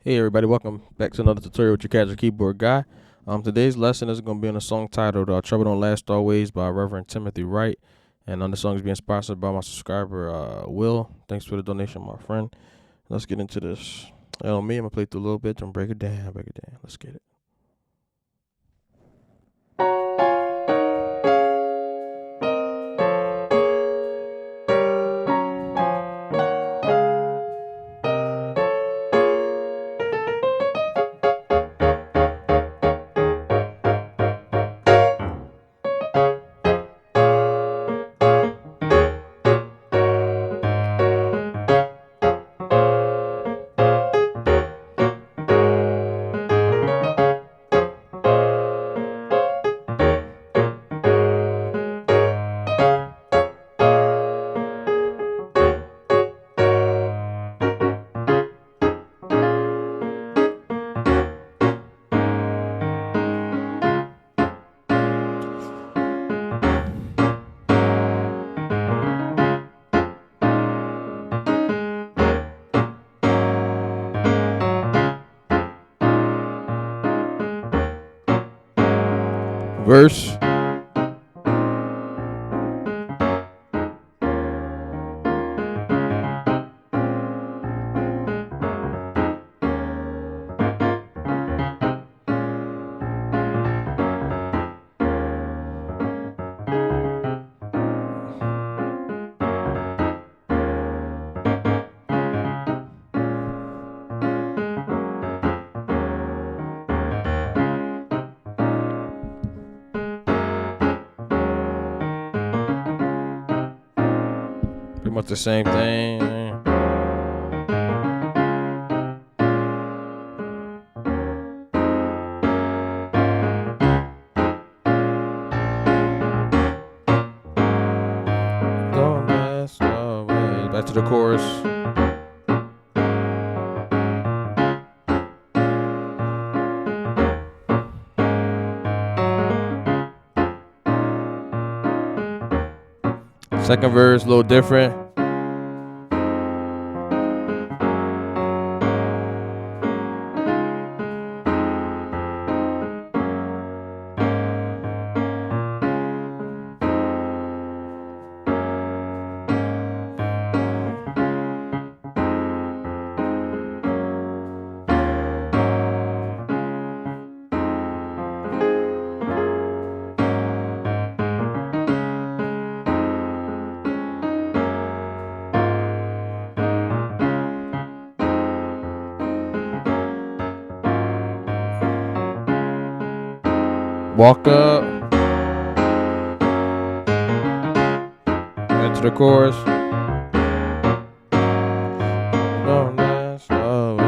Hey everybody, welcome back to another tutorial with your casual keyboard guy. Today's lesson is going to be on a song titled "Trouble Don't Last Always" by Reverend Timothy Wright, and the song is being sponsored by my subscriber Will. Thanks for the donation, my friend. Let's get into this. Me, I'm gonna play through a little bit and break it down. Let's get it. Verse. Pretty much the same thing. Don't last always. Back to the chorus. Second verse, a little different. Walk up. Into the chorus. Don't last always.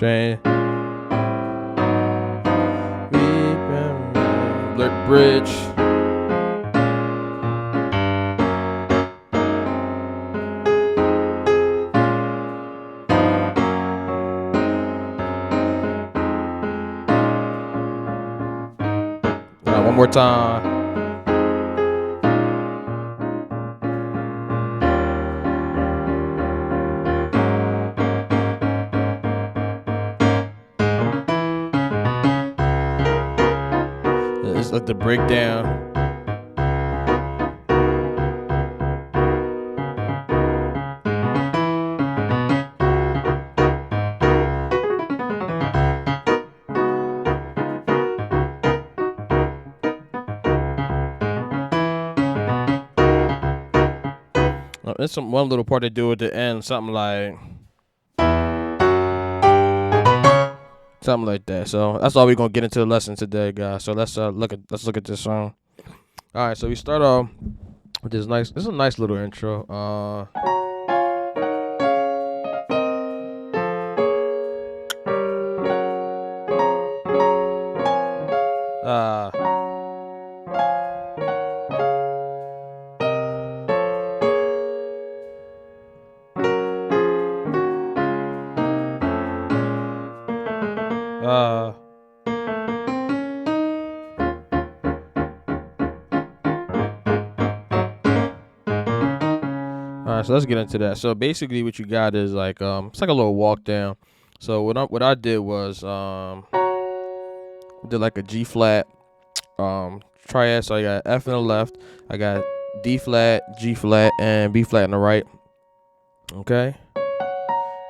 Chain. Bridge. One more time. Let's let the breakdown. There's one little part they do at the end, something like that. So that's all we're gonna get into the lesson today, guys. So let's look at this song. All right, so we start off with this nice. This is a nice little intro. Uh, uh, So let's get into that. So basically, what you got is like it's like a little walk down. So what I did was did like a G flat triad. So I got F in the left, I got D flat, G flat, and B flat in the right. Okay,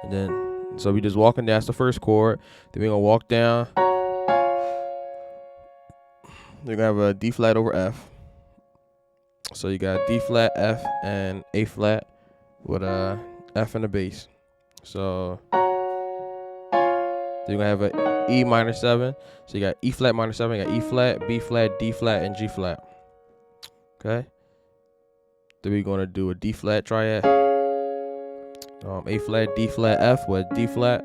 and then so we just walking down. That's the first chord. Then we're gonna walk down. We're gonna have a D flat over F. So you got D flat, F, and A flat with a F in the bass. So then you're gonna have a E minor 7. So you got E flat minor 7, you got E flat, B flat, D flat, and G flat. Okay. Then we're gonna do a D flat triad. A flat, D flat, F with D flat.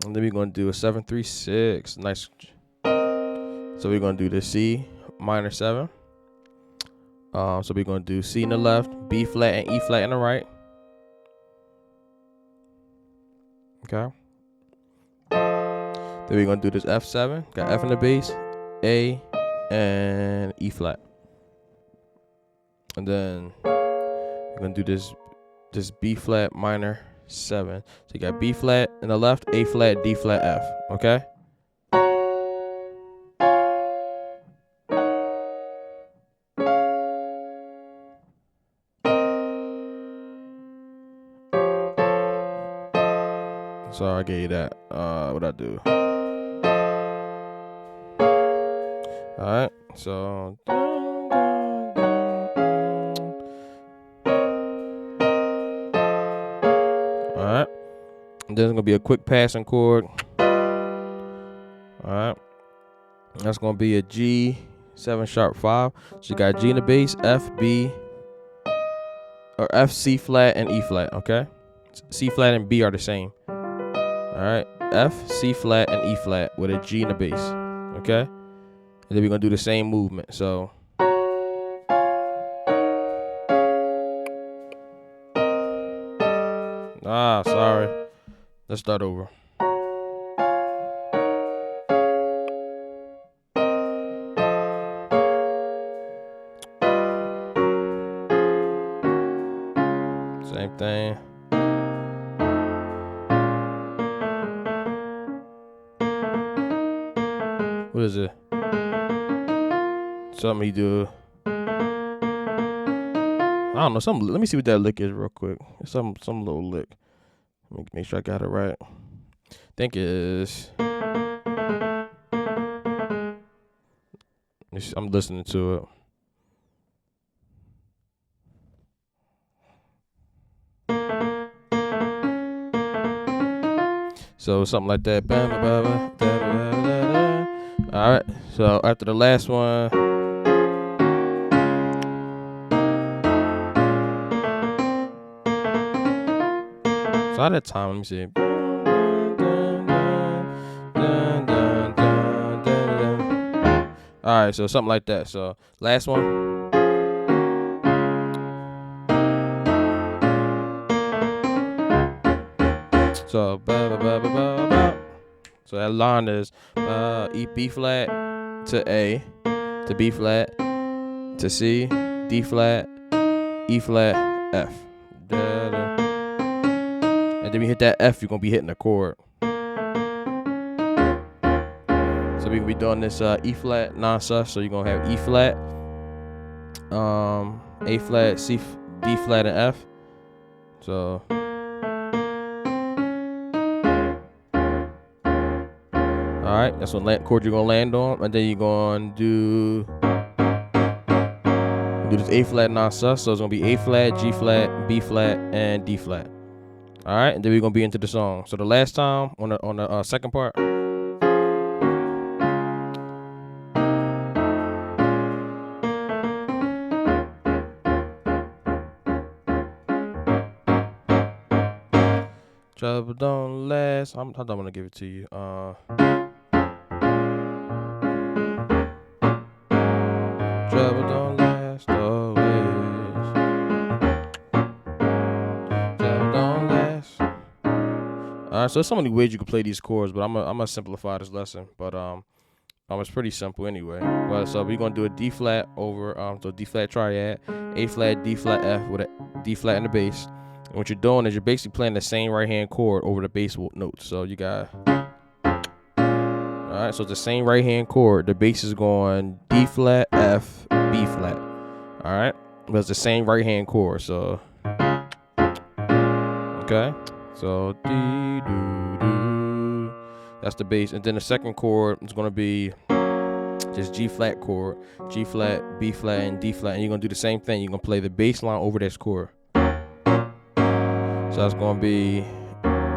And then we're gonna do a 7-3-6. Nice. So we're gonna do the C minor 7. So we're gonna do C in the left, B flat, and E flat in the right. Okay. Then we're gonna do this F7. Got F in the bass, A, and E flat. And then we're gonna do this B flat minor 7. So you got B flat in the left, A flat, D flat, F. Okay. So I gave you that. What I do? All right. So. All right. And then it's gonna be a quick passing chord. All right. That's gonna be a G 7 sharp 5. So you got G in the bass, F, B, or F, C flat, and E flat. Okay. C flat and B are the same. All right, F, C flat, and E flat with a G in the bass. Okay, and then we're gonna do the same movement. So, sorry. Let's start over. Same thing. What is it? Something he do. I don't know. Something. Let me see what that lick is real quick. It's some little lick. Let me make sure I got it right. I think it is. I'm listening to it. So something like that. All right. So after the last one, so at that time, let me see. All right. So something like that. So last one. So so that line is E, B flat to A, to B flat, to C, D flat, E flat, F. And then we hit that F, you're gonna be hitting a chord. So we gonna be doing this E flat non-sus. So you're gonna have E flat, A flat, C, D flat, and F. So. Alright, that's what chord you're gonna land on, and then you're gonna do this A flat non-sus. So it's gonna be A flat, G flat, B flat, and D flat. Alright, and then we're gonna be into the song. So the last time on the second part. Trouble don't last. I don't want to give it to you. Trouble don't last always. Trouble don't last. Alright, so there's so many ways you can play these chords, but I'm gonna simplify this lesson. But It's pretty simple anyway. But so we're gonna do a D flat over so D flat triad, A flat, D flat, F with a D flat in the bass. And what you're doing is you're basically playing the same right hand chord over the bass notes. So you got, all right. So it's the same right hand chord. The bass is going D flat, F, B flat. All right, but it's the same right hand chord. So okay, so D do do. That's the bass, and then the second chord is gonna be just G flat chord, G flat, B flat, and D flat, and you're gonna do the same thing. You're gonna play the bass line over this chord. So it's gonna be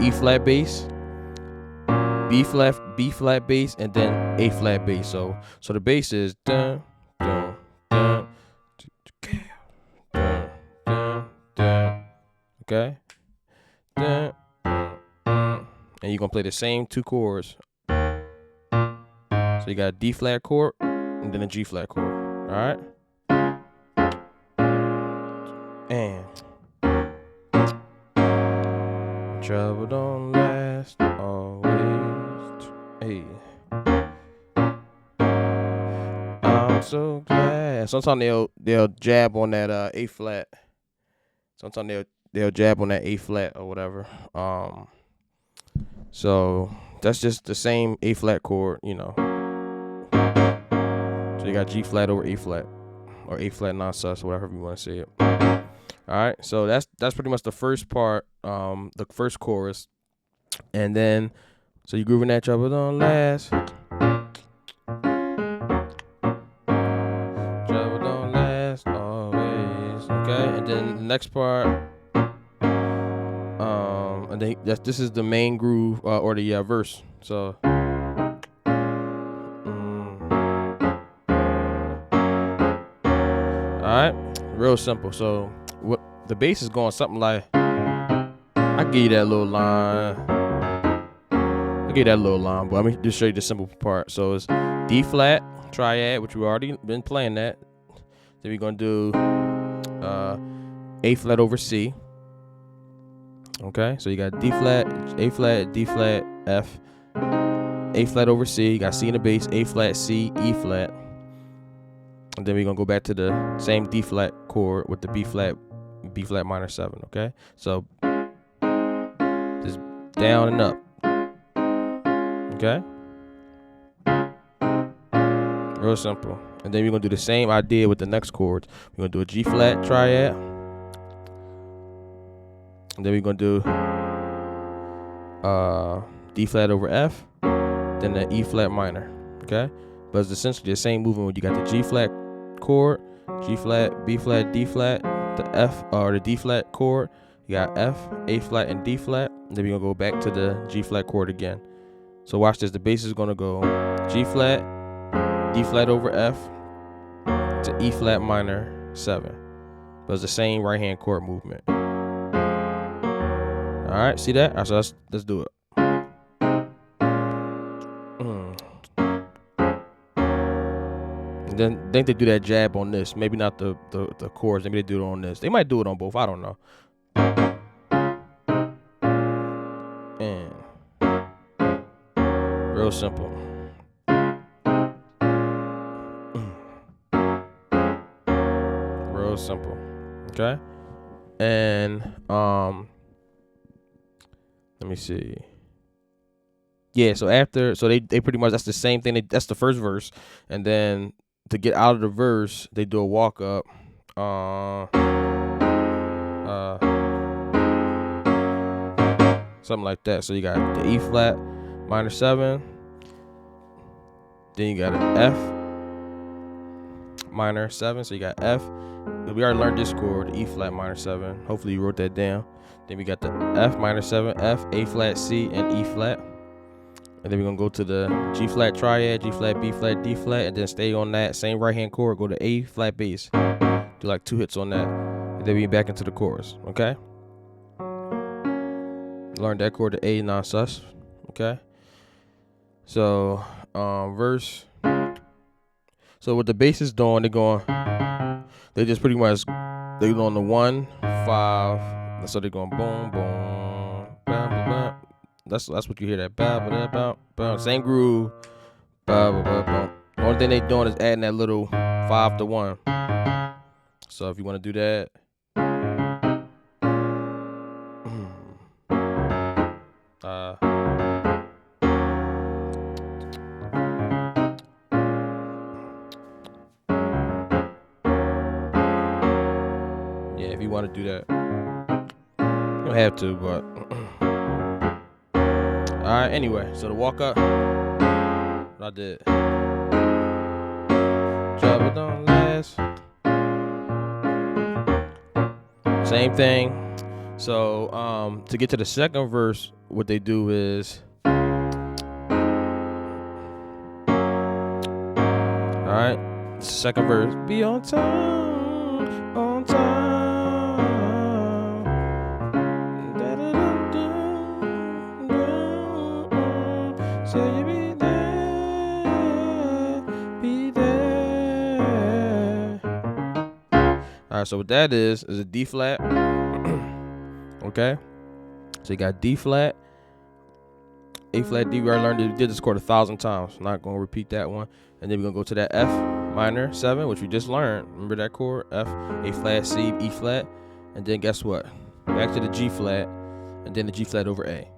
E flat bass, B flat bass, and then A flat bass. So the bass is dun dun dun dun dun dun. Okay, dun, and you're gonna play the same two chords. So you got a D flat chord and then a G flat chord. All right, and trouble don't last always. Hey, I'm so glad. Sometimes they'll jab on that A flat. Sometimes they'll jab on that A flat or whatever. So that's just the same A flat chord, you know. So you got G flat over A flat, or A flat non-sus, whatever you want to say it. All right, so that's pretty much the first part, the first chorus, and then so you grooving that trouble don't last. Trouble don't last always. Okay, and then the next part, and then this is the main groove or the verse. So. Alright, real simple. So what the bass is going something like, I give you that little line. But let me just show you the simple part. So it's D flat triad, which we already been playing that. Then we're gonna do A flat over C. Okay, so you got D flat, A flat, D flat, F, A flat over C. You got C in the bass, A flat, C, E flat. And then we're gonna go back to the same D flat chord with the B flat minor 7. Okay, so just down and up. Okay, real simple. And then we're gonna do the same idea with the next chords. We're gonna do a G flat triad, and then we're gonna do D flat over F, then the E flat minor. Okay, but it's essentially the same movement when you got the G flat chord, G flat, B flat, D flat, the F or the D flat chord. You got F, A flat, and D flat. And then we're gonna go back to the G flat chord again. So watch this. The bass is gonna go G flat, D flat over F to E flat minor 7. But it's the same right hand chord movement. All right, see that? All right, so let's do it. And then think they do that jab on this. Maybe not the chords. Maybe they do it on this. They might do it on both. I don't know. And real simple. Real simple. Okay. And let me see. Yeah, so they pretty much, that's the same thing. That's the first verse, and then to get out of the verse, they do a walk up. Something like that. So you got the E flat minor 7, then you got an F minor 7. So you got F. We already learned this chord, the E flat minor 7. Hopefully you wrote that down. Then we got the F minor 7, F, A flat, C, and E flat. And then we're gonna go to the G flat triad, G flat, B flat, D flat, and then stay on that same right hand chord. Go to A flat bass. Do like 2 hits on that, and then we back into the chorus. Okay. Learn that chord to A non-sus. Okay. So verse. So what the bass is doing, they just pretty much they on the 1 5. So they're going boom boom bam bam bam. That's what you hear, that ba ba da ba ba. Same groove, The only thing they doing is adding that little 5 to 1. So if you want to do that, yeah, if you want to do that, you don't have to, but all right. Anyway, so the walk up, what I did. Trouble don't last. Same thing. So to get to the second verse, what they do is, all right, second verse, be on time, on time. So you be there, be there. All right, so what that is a D flat. Okay, so you got D flat, A flat, D. We already learned that we did this chord 1,000 times. I'm not gonna repeat that one. And then we're gonna go to that F minor 7, which we just learned. Remember that chord? F, A flat, C, E flat, and then guess what? Back to the G flat, and then the G flat over A.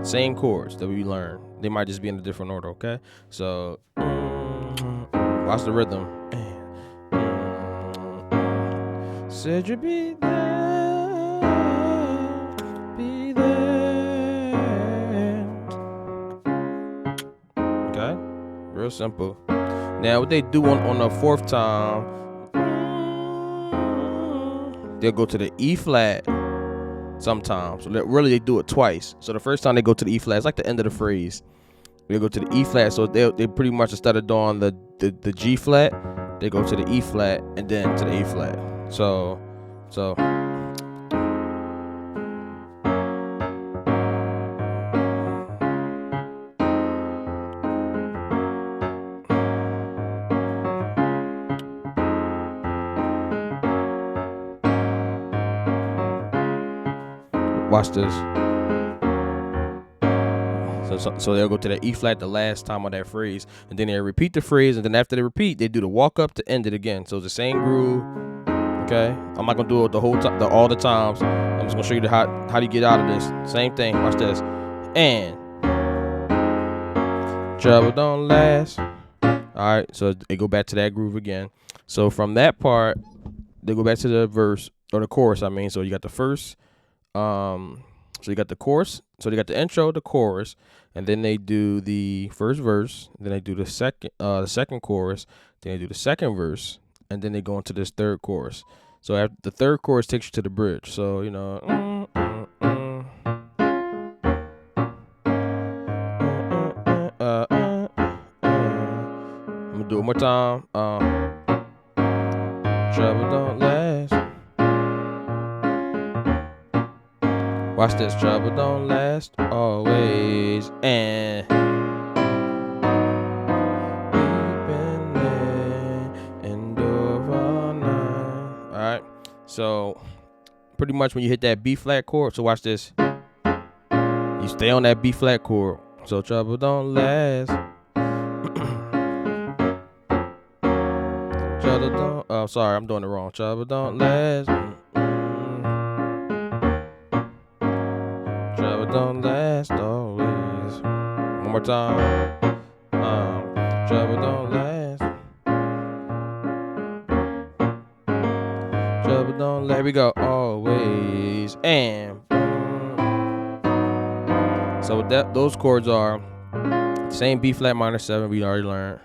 Same chords that we learned. They might just be in a different order. Okay, so watch the rhythm. Said you be there, be there. Okay, real simple. Now what they do on the fourth time, they'll go to the E flat sometimes. So really they do it twice. So the first time they go to the E flat, it's like the end of the phrase. They go to the E flat, so they pretty much instead of doing the G flat, they go to the E flat and then to the A flat. So watch this. So they'll go to the E flat the last time of that phrase, and then they repeat the phrase, and then after they repeat, they do the walk up to end it again. So it's the same groove. Okay, I'm not gonna do it the whole time, all the times. I'm just gonna show you how do you get out of this. Same thing. Watch this. And trouble don't last. All right, so they go back to that groove again. So from that part, they go back to the verse or the chorus. I mean, so you got the first. So you got the chorus. So they got the intro, the chorus, and then they do the first verse. Then they do the second chorus. Then they do the second verse, and then they go into this third chorus. So after the third chorus takes you to the bridge. So you know. I'm gonna do it one more time. Trouble don't last. Watch this. Trouble don't last always. And we've been there and over now. Alright. So pretty much when you hit that B flat chord, so watch this. You stay on that B flat chord. So trouble don't last. Trouble don't. Oh, sorry, I'm doing it wrong. Trouble don't last. Trouble don't last always. One more time. Trouble don't last. Trouble don't last. Here we go. Always. And so those chords are same B flat minor 7 we already learned.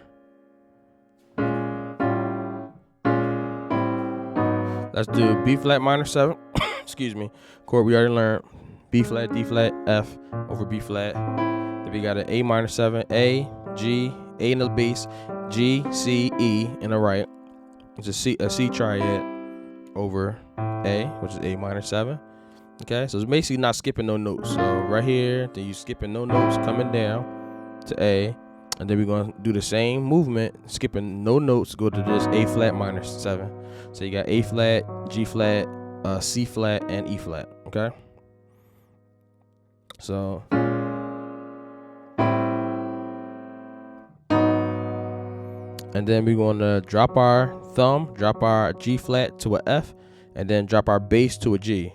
Let's do B flat minor 7. Excuse me. Chord we already learned. B flat, D flat, F over B flat. Then we got an A minor 7, A, G, A in the bass, G, C, E in the right. It's a C triad over A, which is A minor 7. Okay, so it's basically not skipping no notes. So right here, then you skipping no notes, coming down to A, and then we're gonna do the same movement, skipping no notes, go to this A flat minor 7. So you got A flat, G flat, C flat, and E flat. Okay. So and then we're gonna drop our thumb, drop our G flat to a F, and then drop our bass to a G.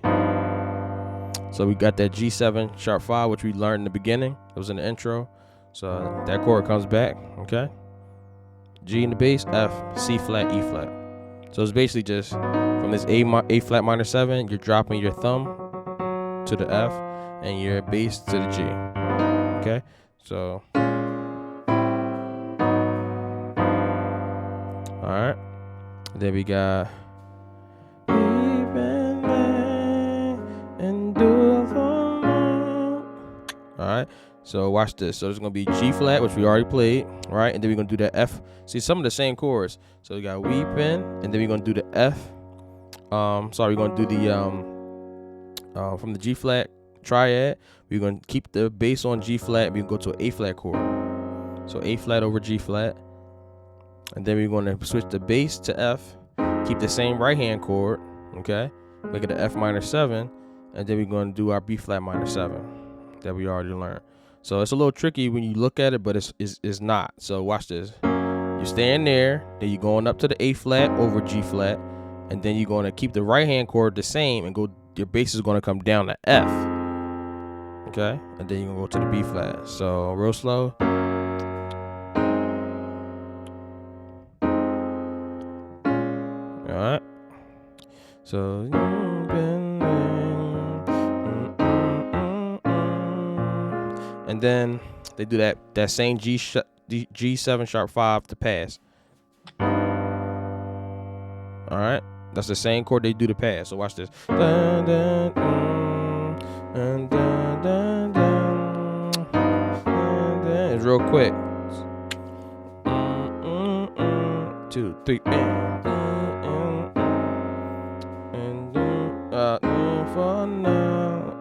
So we got that G7 sharp 5, which we learned in the beginning. It was in the intro. So that chord comes back, okay? G in the bass, F, C flat, E flat. So it's basically just from this A flat minor 7, you're dropping your thumb to the F and your bass to the G. Okay? So alright. Then we got alright. So watch this. So it's gonna be G flat, which we already played, right? And then we're gonna do the F. See, some of the same chords. So we got weeping, and then we're gonna do the F. We're gonna do the from the G flat triad. We're gonna keep the bass on G flat. We can go to an A flat chord. So A flat over G flat, and then we're gonna switch the bass to F. Keep the same right hand chord, okay? Make it an F minor 7, and then we're gonna do our B flat minor 7 that we already learned. So it's a little tricky when you look at it, but it's not. So watch this. You stand there, then you're going up to the A flat over G flat, and then you're gonna keep the right hand chord the same and go. Your bass is gonna come down to F, okay? And then you're gonna go to the B flat. So real slow. All right. So and then they do that same G7 sharp 5 to pass. All right, that's the same chord they do to pass. So watch this. Dun, dun, dun, dun, dun, dun, dun, dun. It's real quick. 2, 3, for now.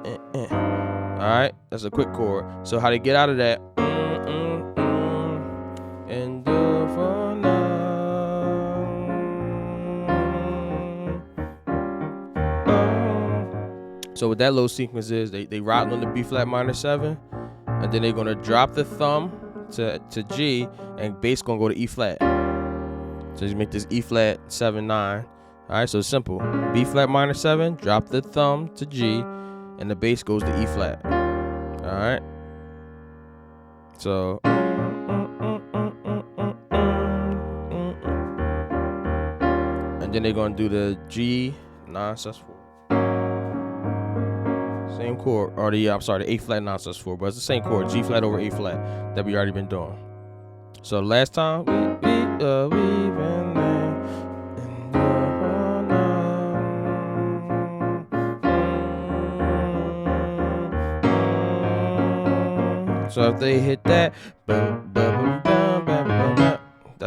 Alright, that's a quick chord. So how to get out of that? And do for now. So what that little sequence is, they ride on the B flat minor 7, and then they're gonna drop the thumb to G, and bass gonna go to E flat. So you make this E flat 7 9. Alright, so it's simple. B flat minor 7, drop the thumb to G, and the bass goes to E flat. Alright. So and then they're gonna do the G 9/4. Same chord, or the A flat 9/4, but it's the same chord, G flat over A flat that we already been doing. So last time we've been there. So if they hit that,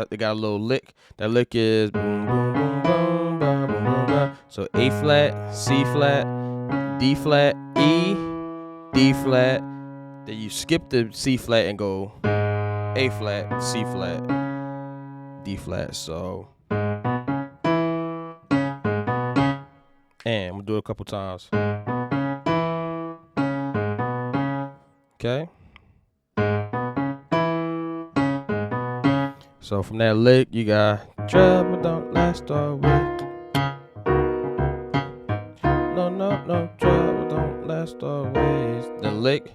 they got a little lick. That lick is boom, boom, boom, boom, boom, boom, boom. So A flat, C flat, D flat, E, D flat. Then you skip the C flat and go A flat, C flat, D flat. So, and we'll do it a couple times. Okay. So from that lick, you got trouble don't last always. No, no, no, trouble don't last always. The lick.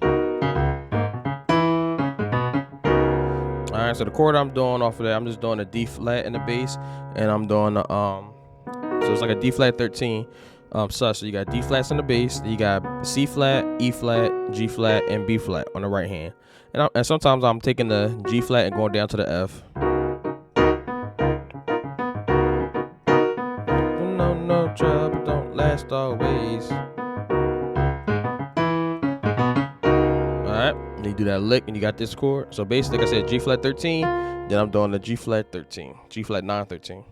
Alright, so the chord I'm doing off of that, I'm just doing a D flat in the bass, and I'm doing the so it's like a D flat 13 sus. So you got D flats in the bass, you got C flat, E flat, G flat, and B flat on the right hand. And sometimes I'm taking the G flat and going down to the F. No, no trouble don't last always. Alright, and you do that lick and you got this chord. So basically, like I said, G flat 13, then I'm doing the G flat 13, G flat 9 13.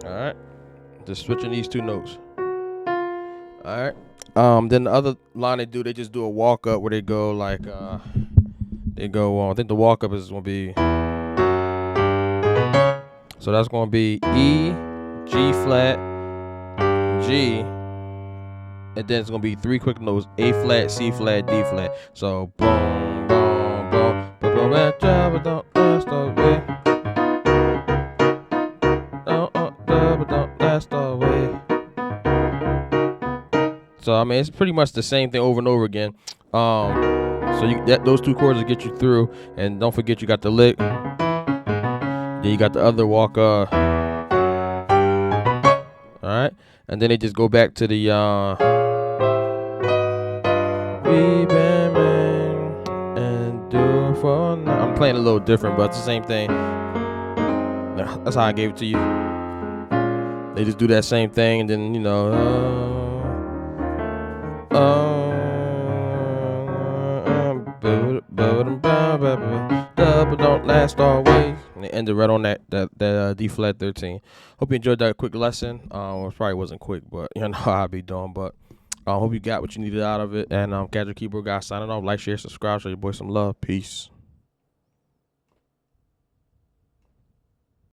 Alright, just switching these two notes. Alright, then the other line they just do a walk up where they go like, they go on. I think the walk up is gonna be, so that's gonna be E, G flat, G, and then it's gonna be 3 quick notes: A flat, C flat, D flat. So boom, boom, boom, boom, boom, boom, boom, last always. Double don't last always. So I mean, it's pretty much the same thing over and over again. So those two chords will get you through, and don't forget you got the lick. Then you got the other walk. All right, and then they just go back to the we been man and do it for now. I'm playing a little different, but it's the same thing. That's how I gave it to you. They just do that same thing, and then double don't last always. And they ended right on that D flat 13. Hope you enjoyed that quick lesson. It probably wasn't quick, but you know how I be doing. But I hope you got what you needed out of it. And Casual Keyboard Guy signing off. Like, share, subscribe, show your boy some love. Peace.